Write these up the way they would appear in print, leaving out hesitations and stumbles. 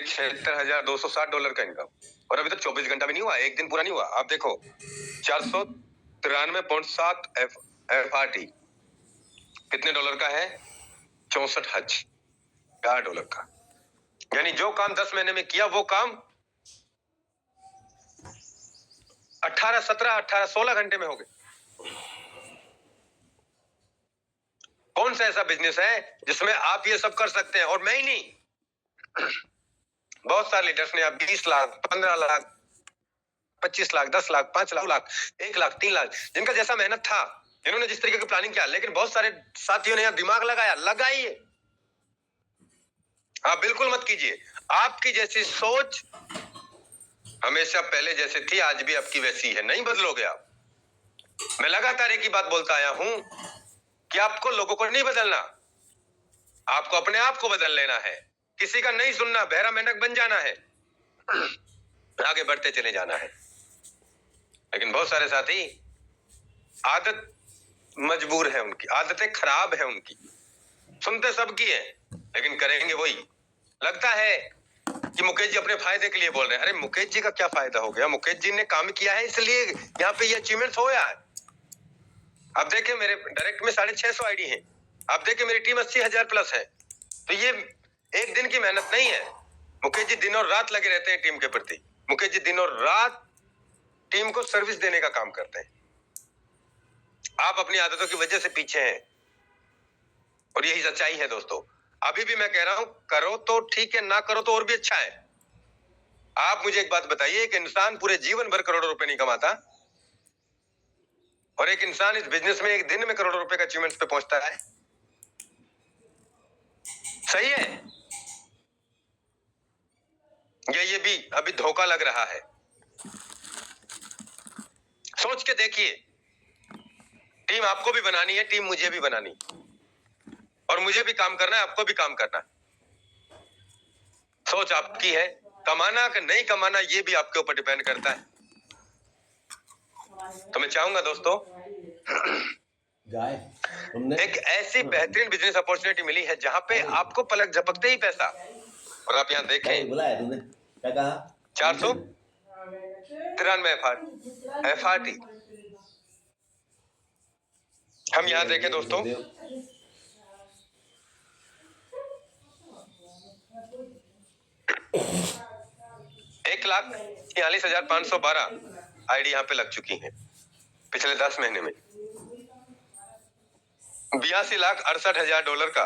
$76,260 का इनकम, और अभी तक 24 घंटा भी नहीं हुआ, एक दिन पूरा नहीं हुआ। आप देखो 493.7 FRT कितने डॉलर का है? 64,000 डॉलर का। यानी जो काम 10 महीने में किया वो काम 18, 17, 18, 16 घंटे में हो गए। कौन सा ऐसा बिजनेस है जिसमें आप ये सब कर सकते हैं और मैं ही नहीं? बहुत सारे लीडर्स ने आप 20 लाख, 15 लाख, 25 लाख, 10 लाख, 5 लाख, 1 लाख, 3 लाख, जिनका जैसा मेहनत था, जिन्होंने जिस तरीके की प्लानिंग किया, लेकिन बहुत सारे साथियों ने यहाँ दिमाग लगाइए। आप बिल्कुल मत कीजिए। आपकी जैसी सोच हमेशा पहले जैसे थी, आज भी आपकी वैसी है, नहीं बदलोगे आप। मैं लगातार एक ही बात बोलता आया हूं कि आपको लोगों को नहीं बदलना, आपको अपने आप को बदल लेना है। किसी का नहीं सुनना, बहरा मेंढक बन जाना है, आगे बढ़ते चले जाना है। लेकिन बहुत सारे साथी आदत मजबूर है, उनकी आदतें खराब है, उनकी सुनते सबकी है लेकिन करेंगे वही। लगता है कि मुकेश जी अपने फायदे के लिए बोल रहे हैं। अरे मुकेश जी का क्या फायदा हो गया? मुकेश जी ने काम किया है इसलिए यहाँ पे ये अचीवमेंट होया है। आप देखें मेरे डायरेक्ट में 650 आईडी है, आप देखें मेरी टीम 80,000 प्लस है। तो ये एक दिन की मेहनत नहीं है। मुकेश जी दिन और रात लगे रहते हैं टीम के प्रति। मुकेश जी दिन और रात टीम को सर्विस देने का काम करते हैं। आप अपनी आदतों की वजह से पीछे हैं और यही सच्चाई है दोस्तों। अभी भी मैं कह रहा हूं, करो तो ठीक है, ना करो तो और भी अच्छा है। आप मुझे एक बात बताइए, एक इंसान पूरे जीवन भर करोड़ों रुपए नहीं कमाता और एक इंसान इस बिजनेस में एक दिन में करोड़ों रुपए का अचीवमेंट्स पे पहुंचता है। सही है या ये भी अभी धोखा लग रहा है? सोच के देखिए। टीम आपको भी बनानी है, टीम मुझे भी बनानी, और मुझे भी काम करना है, आपको भी काम करना है। सोच आपकी है, कमाना कि नहीं कमाना ये भी आपके ऊपर डिपेंड करता है। तो मैं चाहूंगा दोस्तों एक ऐसी बेहतरीन बिजनेस अपॉर्चुनिटी मिली है जहां पे आपको पलक झपकते ही पैसा, और आप यहाँ देखें बुलाया तुमने, क्या कहा? 493 FRT। हम यहाँ देखें दोस्तों 1,46,512 आईडी यहाँ पे लग चुकी हैं पिछले 10 महीने में। 82,68,000 डॉलर का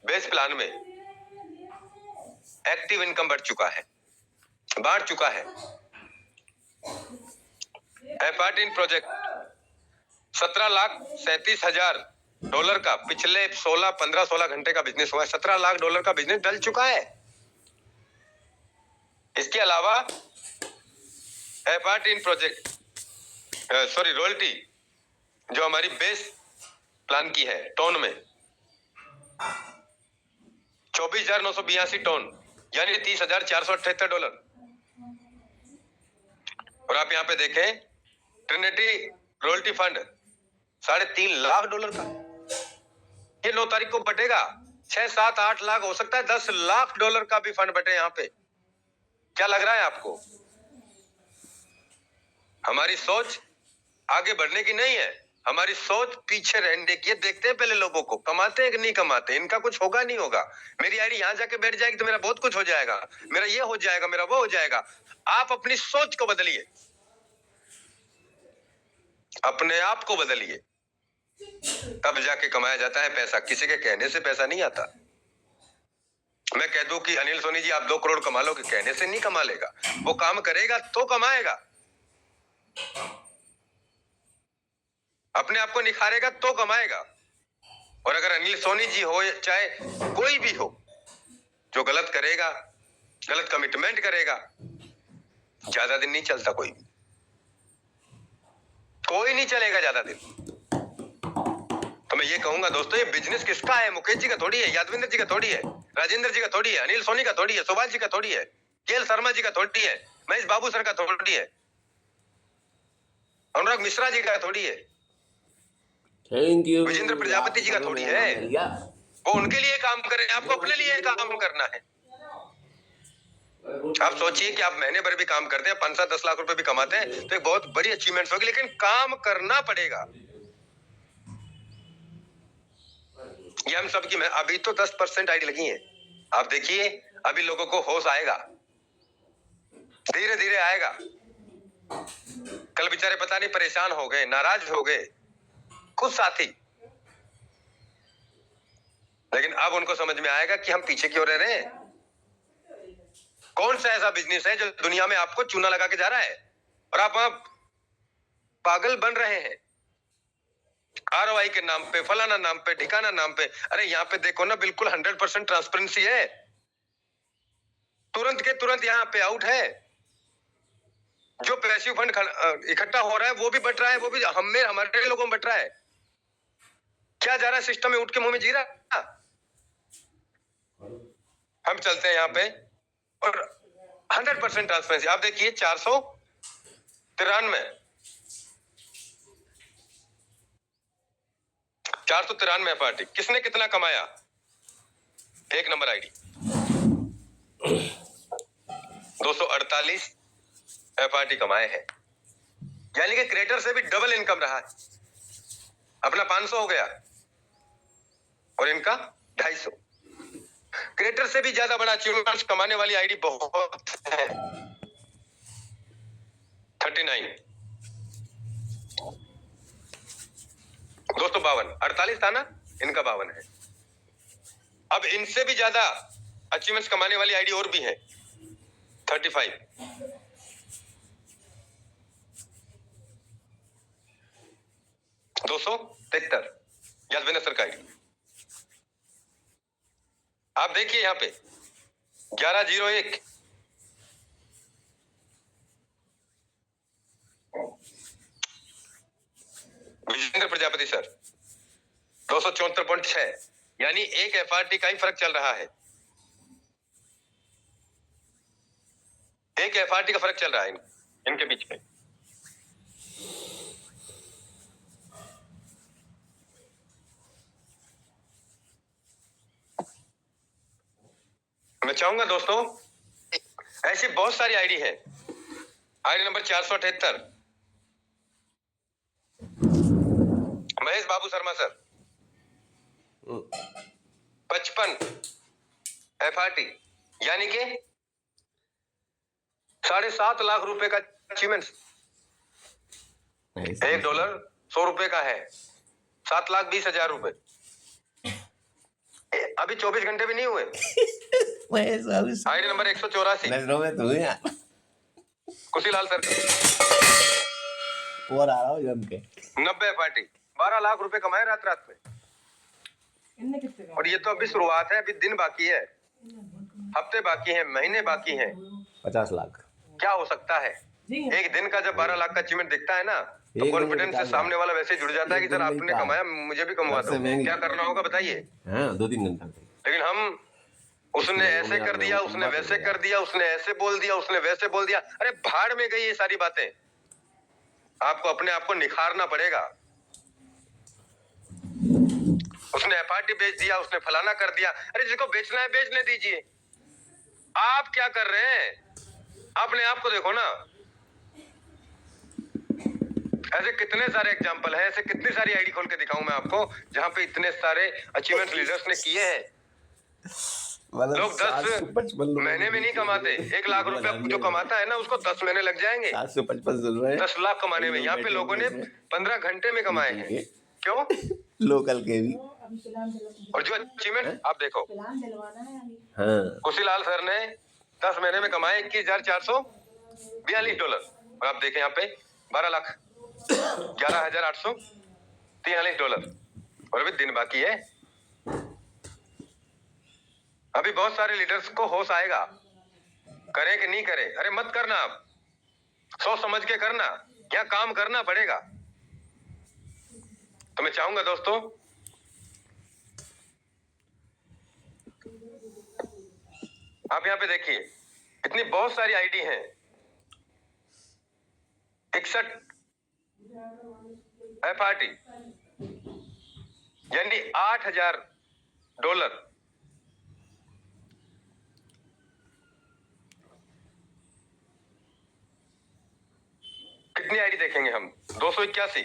बेस प्लान में एक्टिव इनकम बढ़ चुका है, बांट चुका है। FRT इन प्रोजेक्ट 17,37,000 डॉलर का पिछले 15-16 घंटे का बिजनेस हुआ है। 17 लाख डॉलर का बिजनेस डल चुका है। इसके अलावा FRT इन प्रोजेक्ट रॉयल्टी जो हमारी बेस प्लान की है टोन में 24,982 टोन यानी 30,478 डॉलर। और आप यहाँ पे देखें Trinity royalty fund 3.5 lakh dollar का, ये 9 तारीख को बटेगा। 6, 7, 8 लाख हो सकता है, 10 लाख डॉलर का भी फंड बटे यहाँ पे। क्या लग रहा है आपको? हमारी सोच आगे बढ़ने की नहीं है, हमारी सोच पीछे रहने की। देखते हैं पहले लोगों को कमाते हैं कि नहीं कमाते, इनका कुछ होगा नहीं होगा। मेरी आईडी यहाँ जाके बैठ जाएगी तो मेरा बहुत कुछ हो जाएगा, मेरा ये हो जाएगा, मेरा वो हो जाएगा। आप अपनी सोच को बदलिए, अपने आप को बदलिए, तब जाके कमाया जाता है पैसा। किसी के कहने से पैसा नहीं आता। मैं कह दूं कि अनिल सोनी जी आप 2 करोड़ कमा लोगे, कहने से नहीं कमा लेगा, वो काम करेगा तो कमाएगा, अपने आप को निखारेगा तो कमाएगा। और अगर अनिल सोनी जी हो चाहे कोई भी हो, जो गलत करेगा, गलत कमिटमेंट करेगा, ज्यादा दिन नहीं चलता। कोई नहीं चलेगा ज्यादा दिन। तो मैं ये कहूंगा दोस्तों, ये बिजनेस किसका है? मुकेश जी का थोड़ी है, यादविंदर जी का थोड़ी है, राजेंद्र जी का थोड़ी है, अनिल सोनी का थोड़ी है, सुभाष जी का थोड़ी है, केएल शर्मा जी का थोड़ी है, महेश बाबू सर का थोड़ी है, अनुराग मिश्रा जी का थोड़ी है, थैंक यू, विजेंद्र प्रजापति जी का थोड़ी है। वो उनके लिए काम करें, आपको अपने लिए काम करना है। आप सोचिए कि आप महीने भर भी काम करते हैं, 5-7-10 लाख रुपए भी कमाते हैं, तो एक बहुत बड़ी अचीवमेंट होगी, लेकिन काम करना पड़ेगा। ये हम सब की, मैं अभी तो 10% आईडी लगी है। आप देखिए अभी लोगों को होश आएगा, धीरे धीरे आएगा। कल बेचारे पता नहीं परेशान हो गए, नाराज हो गए कुछ साथी, लेकिन अब उनको समझ में आएगा कि हम पीछे क्यों रह रहे हैं। कौन सा ऐसा बिजनेस है जो दुनिया में आपको चूना लगा के जा रहा है और आप वहां पागल बन रहे हैं ROI के नाम पे, फलाना नाम पे, ठिकाना नाम पे। अरे यहाँ पे देखो ना, बिल्कुल 100% ट्रांसपेरेंसी है, तुरंत के तुरंत यहाँ पे आउट है। जो पैसिव फंड इकट्ठा हो रहा है वो भी बट रहा है, वो भी हमारे लोगों में बट रहा है। क्या जा रहा है सिस्टम में, उठ के मुंह में जी रहा। हम चलते हैं यहाँ पे और 100% ट्रांसपेरेंसी। आप देखिए 493 पार्टी, किसने कितना कमाया। एक नंबर आईडी 248 पार्टी कमाए हैं, यानी कि क्रिएटर से भी डबल इनकम रहा है। अपना 500 हो गया और इनका 250। क्रिएटर से भी ज्यादा बड़ा अचीवमेंट कमाने वाली आईडी बहुत है, 39। 252, 48 था ना, इनका 52 है। अब इनसे भी ज्यादा अचीवमेंट्स कमाने वाली आईडी और भी है, 35। 273 यादवेंद्र सर का आईडी। आप देखिए यहाँ पे 1101, विजेंद्र प्रजापति सर 274.6, यानी एक FRT का ही फर्क चल रहा है। एक FRT का फर्क चल रहा है इनके बीच में। मैं चाहूंगा दोस्तों, ऐसी बहुत सारी आईडी है। आईडी नंबर 478, महेश बाबू शर्मा सर 55 FRT, यानी कि 7.5 लाख रुपए का अचीवमेंट। $1 100 रुपए का है, 7,20,000 रुपए। अभी 24 घंटे भी नहीं हुए। आईडी नंबर 184, कुशीलाल सर और आ रहा हूँ जम के 90 पार्टी, 12 लाख रुपए कमाए रात में। और ये तो अभी शुरुआत है, अभी दिन बाकी है, हफ्ते बाकी हैं, महीने बाकी हैं। 50 लाख क्या हो सकता है। एक दिन का जब 12 लाख का अचीवमेंट दिखता है ना, तो कॉन्फिडेंस से सामने वाला वैसे जुड़ जाता है कि सर आपने कमाया, मुझे भी कमवा दो। क्या करना होगा बताइए। 2-3 घंटा। लेकिन हम, उसने ऐसे कर दिया, उसने वैसे कर दिया, उसने ऐसे बोल दिया, उसने वैसे बोल दिया। अरे भाड़ में गई ये सारी बातें। आपको अपने आप को निखारना पड़ेगा। उसने FRT बेच दिया, उसने फलाना कर दिया। अरे जिसको बेचना है बेचने दीजिए। आप क्या कर रहे हैं, अपने आप को देखो ना। ऐसे कितने सारे एग्जाम्पल हैं, ऐसे कितनी सारी आईडी खोल के दिखाऊं मैं आपको, जहां पे इतने सारे अचीवमेंट लीडर्स ने किए हैं। लोग 10 महीने में नहीं कमाते। 1 लाख रुपया जो कमाता है ना, उसको 10 महीने लग जाएंगे 10 लाख कमाने में। यहाँ पे लोगों ने 15 घंटे में कमाए हैं। क्यों? लोकल के भी। और जो अचीवमेंट आप देखो, कुशीलाल सर ने 10 महीने में कमाए $21,442। और आप देखें यहाँ पे 12,11,843। और अभी दिन बाकी है। अभी बहुत सारे लीडर्स को होश आएगा, करे कि नहीं करे। अरे मत करना, आप सोच समझ के करना, क्या काम करना पड़ेगा। तो मैं चाहूंगा दोस्तों, आप यहाँ पे देखिए इतनी बहुत सारी आईडी हैं। 61 FRT, यानी $8,000। कितनी आईडी देखेंगे हम? 281।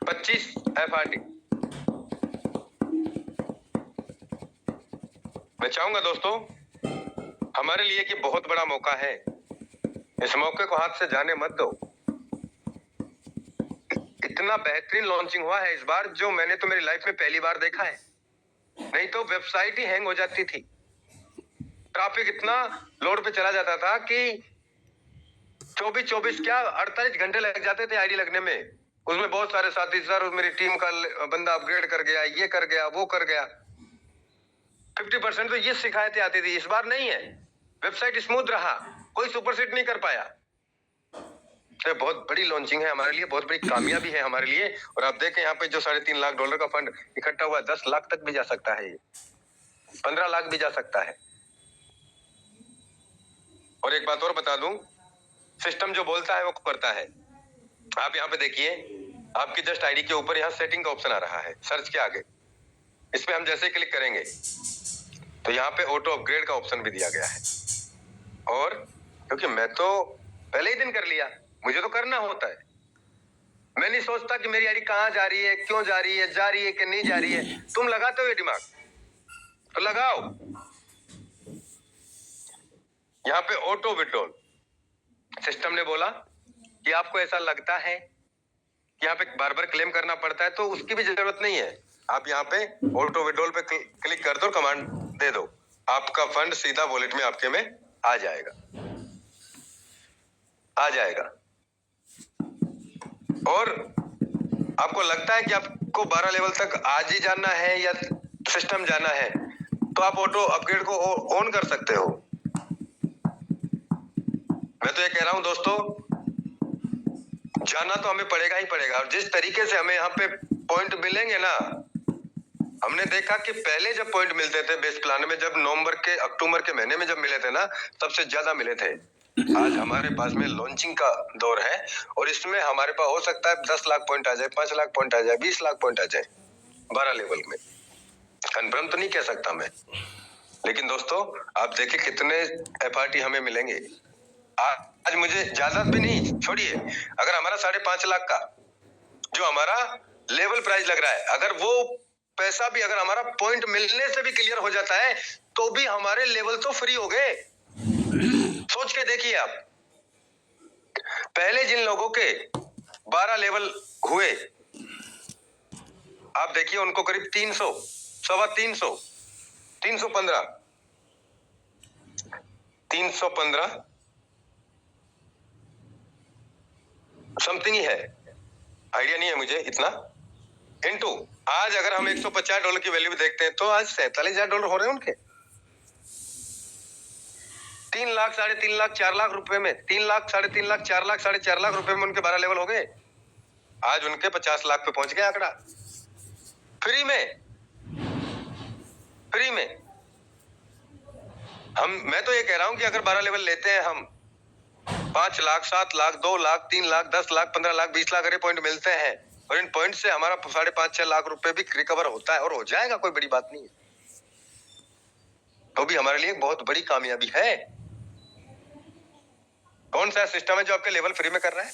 25 FRD। मैं चाहूंगा दोस्तों, हमारे लिए कि बहुत बड़ा मौका है, इस मौके को हाथ से जाने मत दो। इतना बेहतरीन लॉन्चिंग हुआ है इस बार, जो मैंने तो मेरी लाइफ में पहली बार देखा है। नहीं तो वेबसाइट ही हैंग हो जाती थी, ट्रैफिक इतना लोड पे चला जाता था कि 24 क्या 48 घंटे लग जाते थे आईडी लगने में। उसमें बहुत सारे साथी, सर मेरी टीम का बंदा अपग्रेड कर गया, ये कर गया, वो कर गया। 50% तो ये शिकायतें आती थी। इस बार नहीं है, वेबसाइट स्मूथ रहा, कोई सुपरसीड नहीं कर पाया। तो बहुत बड़ी लॉन्चिंग है हमारे लिए, बहुत बड़ी कामयाबी है हमारे लिए। और आप देखें यहाँ पे जो $3.5 लाख का फंड इकट्ठा हुआ, 10 लाख तक भी जा सकता है, 15 लाख भी जा सकता है। और एक बात और बता दूं, सिस्टम जो बोलता है वो करता है। आप यहाँ पे देखिए, आपकी जस्ट आईडी के ऊपर यहाँ सेटिंग का ऑप्शन आ रहा है, सर्च के आगे। इस पे हम जैसे क्लिक करेंगे तो यहाँ पे ऑटो अपग्रेड का ऑप्शन भी दिया गया है। और क्योंकि मैं तो पहले ही दिन कर लिया, मुझे तो करना होता है। मैं नहीं सोचता कि मेरी आईडी कहाँ जा रही है, क्यों जा रही है कि नहीं जा रही है। तुम लगाते हो ये दिमाग तो लगाओ। यहाँ पे ऑटो विड्रॉल सिस्टम ने बोला कि आपको ऐसा लगता है कि यहाँ पे बार बार क्लेम करना पड़ता है, तो उसकी भी जरूरत नहीं है। आप यहाँ पे ऑटो विड्रॉल पे क्लिक कर दो, कमांड दे दो, आपका फंड सीधा वॉलेट में आपके में आ जाएगा, आ जाएगा। और आपको लगता है कि आपको 12 लेवल तक आज ही जाना है या सिस्टम जाना है, तो आप ऑटो अपग्रेड को ऑन कर सकते हो। मैं तो ये कह रहा हूं दोस्तों, जाना तो हमें पड़ेगा ही पड़ेगा। और जिस तरीके से हमें यहाँ पे पॉइंट मिलेंगे ना, हमने देखा कि पहले जब पॉइंट मिलते थे बेस प्लान में, जब अक्टूबर के महीने में जब मिले थे ना, सबसे ज्यादा मिले थे। आज हमारे पास में लॉन्चिंग का दौर है और इसमें हमारे पास हो सकता है 10 लाख पॉइंट आ जाए, 5 लाख पॉइंट आ जाए, 20 लाख पॉइंट आ जाए 12 लेवल में। कन्फर्म तो नहीं कह सकता मैं, लेकिन दोस्तों आप देखिए कितने FRD हमें मिलेंगे। आज मुझे ज्यादा भी नहीं, छोड़िए, अगर हमारा 5.5 लाख का जो हमारा लेवल प्राइस लग रहा है, अगर वो पैसा भी अगर हमारा पॉइंट मिलने से भी क्लियर हो जाता है, तो भी हमारे लेवल तो फ्री हो गए। सोच के देखिए आप, पहले जिन लोगों के 12 लेवल हुए, आप देखिए उनको करीब 300, 350, 315 समथिंग ही है, आइडिया नहीं है मुझे इतना। इनटू आज अगर हम $150 की वैल्यू देखते हैं तो आज $47,000 हो रहे हैं उनके। 3 लाख, 3.5 लाख, 4 लाख रुपए में, 3 लाख, 3.5 लाख, 4 लाख, 4.5 लाख रुपए में उनके 12 लेवल हो गए। आज उनके 50 लाख पे पहुंच गया आंकड़ा, फ्री में। मैं तो ये कह रहा हूं कि अगर 12 लेवल लेते हैं हम, 5 लाख, 7 लाख, 2 लाख, 3 लाख, 10 लाख, 15 लाख, 20 लाख अरे पॉइंट मिलते हैं, और इन पॉइंट से हमारा 5.5-6 लाख रुपए भी रिकवर होता है, और हो जाएगा, कोई बड़ी बात नहीं है। तो भी हमारे लिए बहुत बड़ी कामयाबी है। कौन सा सिस्टम है जो आपके लेवल फ्री में कर रहा है?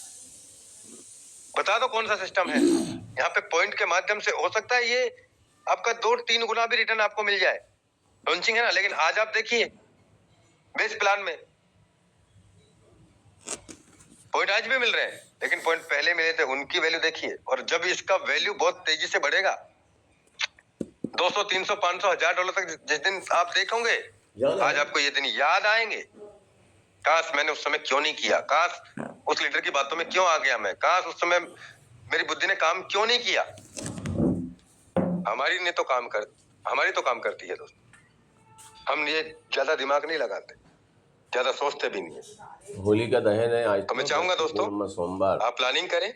बता दो कौन सा सिस्टम है। यहाँ पे पॉइंट के माध्यम से हो सकता है ये आपका 2-3 गुना भी रिटर्न आपको मिल जाए, लॉन्चिंग है ना। लेकिन आज आप देखिए बेस प्लान में पॉइंट आज भी मिल रहे हैं, लेकिन पॉइंट पहले मिले थे उनकी वैल्यू देखिए। और जब इसका वैल्यू बहुत तेजी से बढ़ेगा, 200, 300, 500, $1,000 तक जिस दिन आप देखोगे, आज आपको ये दिन याद आएंगे। काश मैंने उस समय क्यों नहीं किया, काश उस लीडर की बातों में क्यों आ गया मैं, काश उस समय मेरी बुद्धि ने काम क्यों नहीं किया। हमारी तो काम करती है दोस्त। हम ये ज्यादा दिमाग नहीं लगाते, ज्यादा सोचते भी नहीं है। होली का दहन है आज, तो मैं चाहूंगा दोस्तों सोमवार आप प्लानिंग करें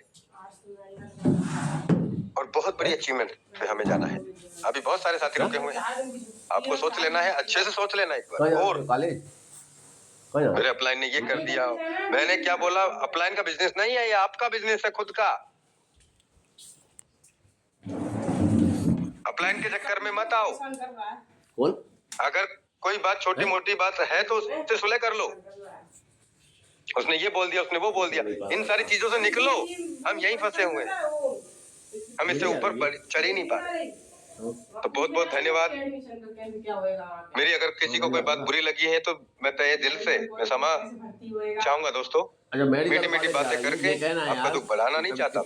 और बहुत बड़ी अचीवमेंट पे हमें जाना है। अभी बहुत सारे साथी रुके हुए हैं, आपको सोच लेना है, अच्छे से सोच लेना एक बार। और मेरे अपलाइन ने ये कर दिया, मैंने क्या बोला, अपलाइन का बिजनेस नहीं है, ये आपका बिजनेस है खुद का। अपलाइन के चक्कर में मत आओ। कौन? अगर कोई बात छोटी मोटी बात है तो उससे सुलह कर लो। उसने ये बोल दिया, उसने वो बोल दिया, इन सारी चीजों से निकलो। हम यहीं फंसे हुए हैं, हम इससे ऊपर चढ़ ही नहीं पा रहे। तो बहुत बहुत धन्यवाद। मेरी अगर किसी को कोई बात बुरी लगी है तो मैं तहे दिल से मैं क्षमा चाहूंगा दोस्तों। मीठी मीठी बातें करके आपका दुख बढ़ाना नहीं चाहता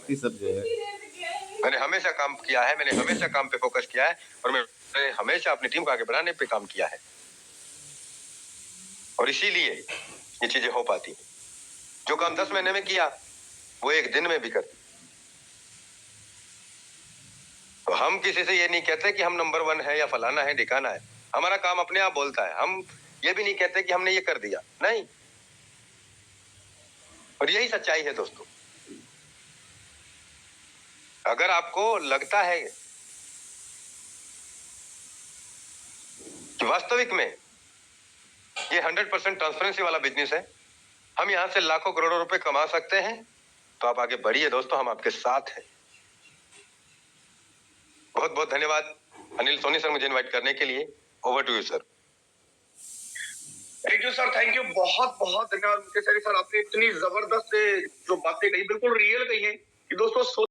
मैंने हमेशा काम किया है, मैंने हमेशा काम पे फोकस किया है और मैंने हमेशा अपनी टीम को आगे बढ़ाने पे काम किया है और इसीलिए ये चीजें हो पाती। जो काम 10 महीने में किया वो एक दिन में भी कर। तो हम किसी से ये नहीं कहते कि हम नंबर 1 है या फलाना है ढिकाना है। हमारा काम अपने आप बोलता है। हम ये भी नहीं कहते कि हमने ये कर दिया, नहीं। और यही सच्चाई है दोस्तों। अगर आपको लगता है कि वास्तविक में ये 100% ट्रांसपेरेंसी वाला बिजनेस है, हम यहां से लाखों करोड़ों रुपए कमा सकते हैं, तो आप आगे बढ़िए दोस्तों, हम आपके साथ हैं। बहुत बहुत धन्यवाद अनिल सोनी सर मुझे इनवाइट करने के लिए। Over to you sir. Thank you sir, thank you, बहुत बहुत धन्यवाद मुकेश सर। आपने इतनी जबरदस्त जो बातें कही, बिल्कुल रियल कही है कि दोस्तों